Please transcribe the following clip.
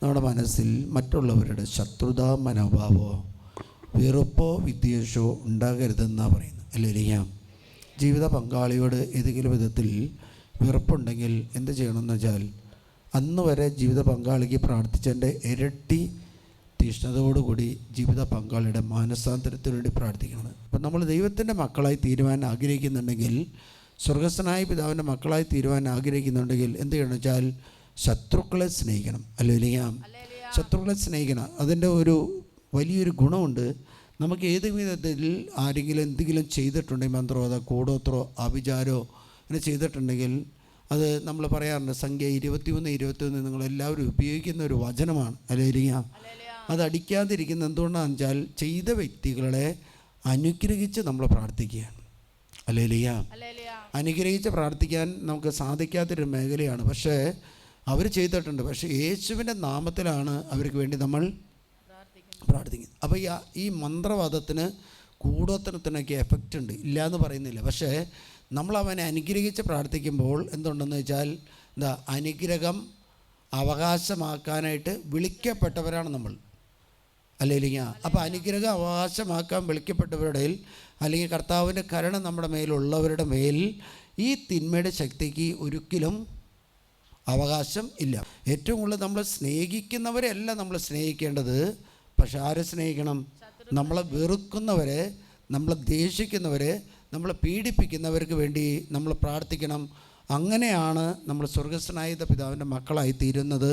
നമ്മുടെ മനസ്സിൽ മറ്റുള്ളവരുടെ ശത്രുതാ മനോഭാവമോ വെറുപ്പോ വിദ്വേഷമോ ഉണ്ടാകരുതെന്നാണ് പറയുന്നത്. അല്ലെങ്കിൽ ജീവിത പങ്കാളിയോട് ഏതെങ്കിലും വിധത്തിൽ വെറുപ്പുണ്ടെങ്കിൽ എന്ത് ചെയ്യണമെന്ന് വെച്ചാൽ അന്ന് വരെ ജീവിത പങ്കാളിക്ക് പ്രാർത്ഥിച്ചതിൻ്റെ ഇരട്ടി തീഷ്ണതയോടുകൂടി ജീവിത പങ്കാളിയുടെ മാനസാന്തരത്തിന് വേണ്ടി പ്രാർത്ഥിക്കണം. അപ്പം നമ്മൾ ദൈവത്തിൻ്റെ മക്കളായി തീരുവാൻ ആഗ്രഹിക്കുന്നുണ്ടെങ്കിൽ, സ്വർഗസ്ഥനായ പിതാവിൻ്റെ മക്കളായി തീരുവാൻ ആഗ്രഹിക്കുന്നുണ്ടെങ്കിൽ എന്ത് ചെയ്യണം വെച്ചാൽ ശത്രുക്കളെ സ്നേഹിക്കണം. അല്ലെങ്കിൽ ശത്രുക്കളെ സ്നേഹിക്കണം. അതിൻ്റെ ഒരു വലിയൊരു ഗുണമുണ്ട്. നമുക്ക് ഏത് വിധത്തിൽ ആരെങ്കിലും എന്തെങ്കിലും ചെയ്തിട്ടുണ്ടെങ്കിൽ, മന്ത്രോ കൂടോത്രോ അഭിചാരോ അങ്ങനെ ചെയ്തിട്ടുണ്ടെങ്കിൽ, അത് നമ്മൾ പറയാറുണ്ട്, സംഖ്യ 21 നിങ്ങളെല്ലാവരും ഉപയോഗിക്കുന്ന ഒരു വചനമാണ്. അല്ലെങ്കിൽ അത് അടിക്കാതിരിക്കുന്ന എന്തുകൊണ്ടാണെന്ന് വെച്ചാൽ ചെയ്ത വ്യക്തികളെ അനുഗ്രഹിച്ച് നമ്മൾ പ്രാർത്ഥിക്കുകയാണ്. അല്ലെങ്കിൽ അനുഗ്രഹിച്ച് പ്രാർത്ഥിക്കാൻ നമുക്ക് സാധിക്കാത്തൊരു മേഖലയാണ്. പക്ഷേ അവർ ചെയ്തിട്ടുണ്ട്. പക്ഷേ യേശുവിൻ്റെ നാമത്തിലാണ് അവർക്ക് വേണ്ടി നമ്മൾ പ്രാർത്ഥിക്കുന്നത്. അപ്പോൾ ഈ മന്ത്രവാദത്തിന് കൂടോത്തരത്തിനൊക്കെ എഫക്റ്റ് ഉണ്ട്, ഇല്ലയെന്ന് പറയുന്നില്ല. പക്ഷേ നമ്മൾ അവനെ അനുഗ്രഹിച്ച് പ്രാർത്ഥിക്കുമ്പോൾ എന്തുണ്ടെന്ന് വെച്ചാൽ അനുഗ്രഹം അവകാശമാക്കാനായിട്ട് വിളിക്കപ്പെട്ടവരാണ് നമ്മൾ. അല്ലെങ്കിൽ അപ്പോൾ അനുഗ്രഹം അവകാശമാക്കാൻ വിളിക്കപ്പെട്ടവരുടെ അല്ലെങ്കിൽ കർത്താവിൻ്റെ കരുണ നമ്മുടെ മേലുള്ളവരുടെ മേൽ ഈ തിന്മയുടെ ശക്തിക്ക് ഒരിക്കലും അവകാശം ഇല്ല. ഏറ്റവും കൂടുതൽ നമ്മൾ സ്നേഹിക്കുന്നവരെയല്ല നമ്മൾ സ്നേഹിക്കേണ്ടത്. പക്ഷെ ആരെ സ്നേഹിക്കണം? നമ്മളെ വെറുക്കുന്നവരെ, നമ്മളെ ദേഷിക്കുന്നവരെ, നമ്മളെ പീഡിപ്പിക്കുന്നവർക്ക് വേണ്ടി നമ്മൾ പ്രാർത്ഥിക്കണം. അങ്ങനെയാണ് നമ്മൾ സ്വർഗസ്ഥനായ പിതാവിൻ്റെ മക്കളായി തീരുന്നത്.